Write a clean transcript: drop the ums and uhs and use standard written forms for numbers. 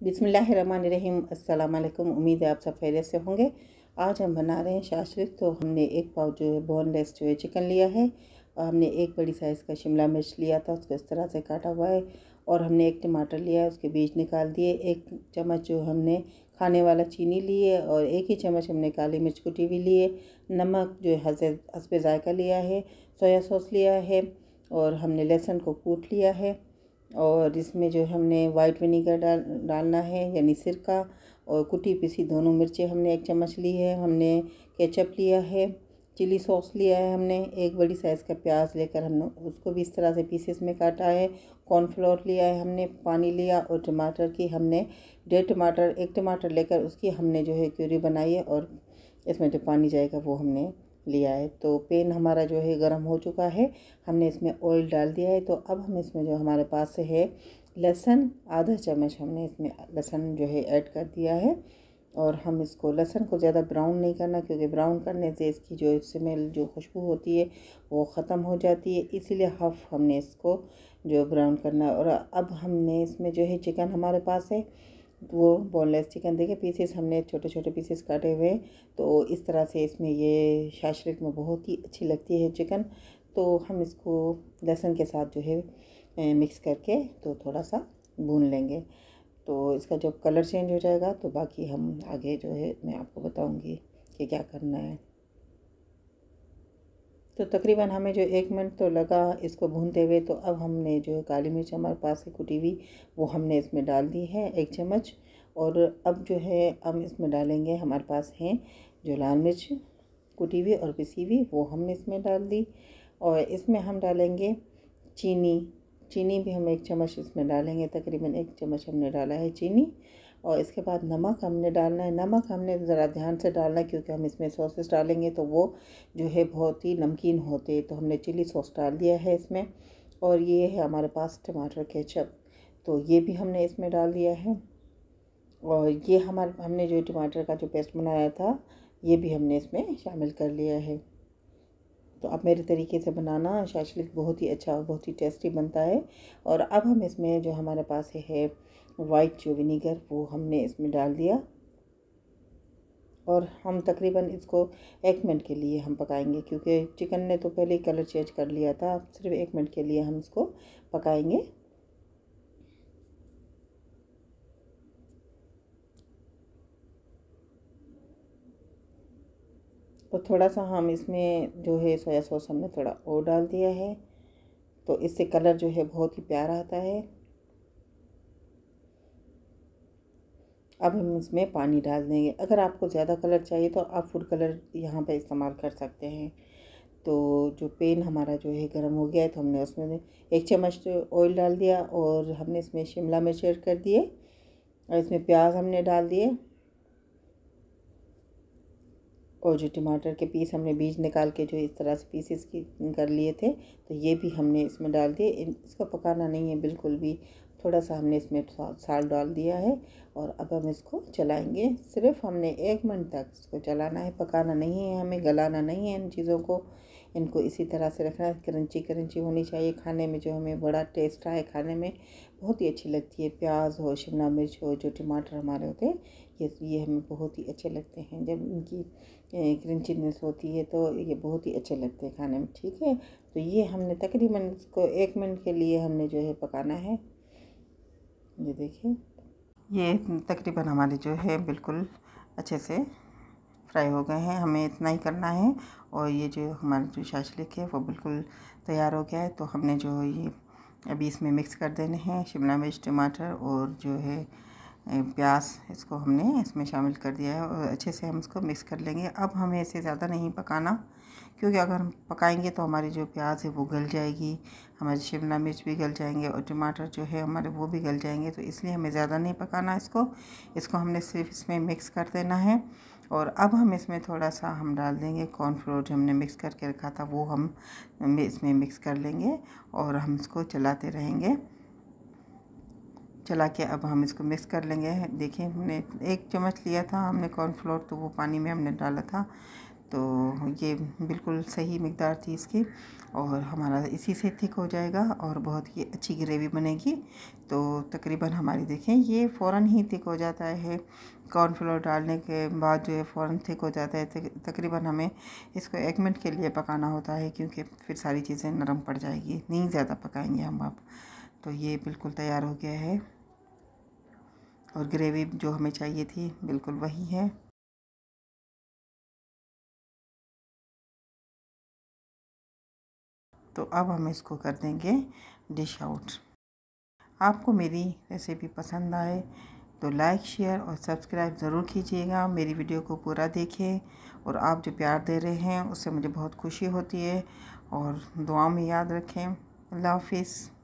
बिस्मिल्लाहिर्रहमानिर्रहीम। अस्सलाम वालेकुम। उम्मीद है आप सब खैरियत से होंगे। आज हम बना रहे हैं शाशलिक। तो हमने एक पाव जो है बोनलेस जो है चिकन लिया है और हमने एक बड़ी साइज़ का शिमला मिर्च लिया था, उसको इस तरह से काटा हुआ है। और हमने एक टमाटर लिया है, उसके बीज निकाल दिए। एक चम्मच जो हमने खाने वाला चीनी ली है और एक ही चम्मच हमने काली मिर्च कुटी हुई ली है। नमक जो है हस्बे ज़ायका लिया है। सोया सॉस लिया है और हमने लहसुन को कूट लिया है। और इसमें जो हमने वाइट विनीगर डालना है यानी सिरका, और कुटी पिसी दोनों मिर्चें हमने एक चम्मच ली है। हमने केचप लिया है, चिली सॉस लिया है। हमने एक बड़ी साइज़ का प्याज लेकर हमने उसको भी इस तरह से पीसेस में काटा है। कॉर्नफ्लोर लिया है हमने, पानी लिया और टमाटर की हमने एक टमाटर लेकर उसकी हमने जो है प्यूरी बनाई है और इसमें जो पानी जाएगा वो हमने लिया है। तो पैन हमारा जो है गर्म हो चुका है, हमने इसमें ऑयल डाल दिया है। तो अब हम इसमें जो हमारे पास है लहसुन, आधा चम्मच हमने इसमें लहसुन जो है ऐड कर दिया है। और हम इसको लहसुन को ज़्यादा ब्राउन नहीं करना, क्योंकि ब्राउन करने से इसकी जो स्मेल जो खुशबू होती है वो ख़त्म हो जाती है, इसीलिए हाफ हमने इसको जो ब्राउन करना है। और अब हमने इसमें जो है चिकन हमारे पास है वो बोनलेस चिकन, देखिए पीसेस हमने छोटे छोटे पीसेस काटे हुए। तो इस तरह से इसमें ये शाशलिक में बहुत ही अच्छी लगती है चिकन। तो हम इसको लहसुन के साथ जो है मिक्स करके तो थोड़ा सा भून लेंगे। तो इसका जब कलर चेंज हो जाएगा तो बाकी हम आगे जो है मैं आपको बताऊंगी कि क्या करना है। तो तकरीबन हमें जो 1 मिनट तो लगा इसको भूनते हुए। तो अब हमने जो काली मिर्च हमारे पास है कुटी हुई वो हमने इसमें डाल दी है 1 चम्मच। और अब जो है हम इसमें डालेंगे, हमारे पास हैं जो लाल मिर्च कुटी हुई और पिसी हुई, वो हमने इसमें डाल दी। और इसमें हम डालेंगे चीनी। चीनी भी हम 1 चम्मच इसमें डालेंगे, तकरीबन 1 चम्मच हमने डाला है चीनी। और इसके बाद नमक हमने डालना है। नमक हमने ज़रा ध्यान से डालना है, क्योंकि हम इसमें सॉसेस डालेंगे तो वो जो है बहुत ही नमकीन होते हैं। तो हमने चिली सॉस डाल दिया है इसमें। और ये है हमारे पास टमाटर केचप, तो ये भी हमने इसमें डाल दिया है। और ये हमने जो टमाटर का जो पेस्ट बनाया था ये भी हमने इसमें शामिल कर लिया है। तो अब मेरे तरीके से बनाना शाशलिक बहुत ही अच्छा और बहुत ही टेस्टी बनता है। और अब हम इसमें जो हमारे पास है वाइट जो विनीगर वो हमने इसमें डाल दिया। और हम तकरीबन इसको 1 मिनट के लिए हम पकाएंगे, क्योंकि चिकन ने तो पहले ही कलर चेंज कर लिया था। अब सिर्फ 1 मिनट के लिए हम इसको पकाएंगे। तो थोड़ा सा हम इसमें जो है सोया सॉस हमने थोड़ा और डाल दिया है, तो इससे कलर जो है बहुत ही प्यारा आता है। अब हम इसमें पानी डाल देंगे। अगर आपको ज़्यादा कलर चाहिए तो आप फूड कलर यहाँ पे इस्तेमाल कर सकते हैं। तो जो पैन हमारा जो है गर्म हो गया है, तो हमने उसमें 1 चम्मच ऑयल डाल दिया और हमने इसमें शिमला मिर्च ऐड कर दिए और इसमें प्याज हमने डाल दिए। और जो टमाटर के पीस हमने बीज निकाल के जो इस तरह से पीसेस की कर लिए थे, तो ये भी हमने इसमें डाल दिए। इसको पकाना नहीं है बिल्कुल भी, थोड़ा सा हमने इसमें साल्ट डाल दिया है। और अब हम इसको चलाएंगे, सिर्फ हमने 1 मिनट तक इसको चलाना है, पकाना नहीं है, हमें गलाना नहीं है इन चीज़ों को। इनको इसी तरह से रखना है, क्रंची क्रंची होनी चाहिए खाने में, जो हमें बड़ा टेस्ट आए खाने में, बहुत ही अच्छी लगती है। प्याज हो, शिमला मिर्च हो, जो टमाटर हमारे होते हैं ये हमें बहुत ही अच्छे लगते हैं। जब इनकी क्रंचीनेस होती है तो ये बहुत ही अच्छे लगते हैं खाने में। ठीक है, तो ये हमने तकरीबन इसको 1 मिनट के लिए हमने जो है पकाना है। ये देखिए, ये तकरीबन हमारे जो है बिल्कुल अच्छे से फ्राई हो गए हैं, हमें इतना ही करना है। और ये जो हमारा जो शाशलिक है वो बिल्कुल तैयार हो गया है। तो हमने जो ये अभी इसमें मिक्स कर देने हैं शिमला मिर्च, टमाटर और जो है प्याज, इसको हमने इसमें शामिल कर दिया है और अच्छे से हम इसको मिक्स कर लेंगे। अब हमें इसे ज़्यादा नहीं पकाना, क्योंकि अगर हम पकाएंगे तो हमारी जो प्याज है वो गल जाएगी, हमारी शिमला मिर्च भी गल जाएंगे और टमाटर जो है हमारे वो भी गल जाएंगे। तो इसलिए हमें ज़्यादा नहीं पकाना इसको हमने सिर्फ इसमें मिक्स कर देना है। और अब हम इसमें थोड़ा सा हम डाल देंगे कॉर्नफ्लोर, जो हमने मिक्स करके रखा था वो हम इसमें मिक्स कर लेंगे और हम इसको चलाते रहेंगे। चला के अब हम इसको मिक्स कर लेंगे। देखिए, हमने 1 चम्मच लिया था हमने कॉर्नफ्लोर, तो वो पानी में हमने डाला था। तो ये बिल्कुल सही मिक़दार थी इसकी, और हमारा इसी से थिक हो जाएगा और बहुत ही अच्छी ग्रेवी बनेगी। तो तकरीबन हमारी देखें ये फ़ौरन ही थिक हो जाता है, कॉर्नफ्लोर डालने के बाद जो है फ़ौरन थिक हो जाता है। तकरीबन हमें इसको 1 मिनट के लिए पकाना होता है, क्योंकि फिर सारी चीज़ें नरम पड़ जाएगी, नहीं ज़्यादा पकाएंगे हम अब। तो ये बिल्कुल तैयार हो गया है और ग्रेवी जो हमें चाहिए थी बिल्कुल वही है। तो अब हम इसको कर देंगे डिश आउट। आपको मेरी रेसिपी पसंद आए तो लाइक, शेयर और सब्सक्राइब ज़रूर कीजिएगा। मेरी वीडियो को पूरा देखें, और आप जो प्यार दे रहे हैं उससे मुझे बहुत खुशी होती है। और दुआ में याद रखें। अल्लाह हाफ़िज़।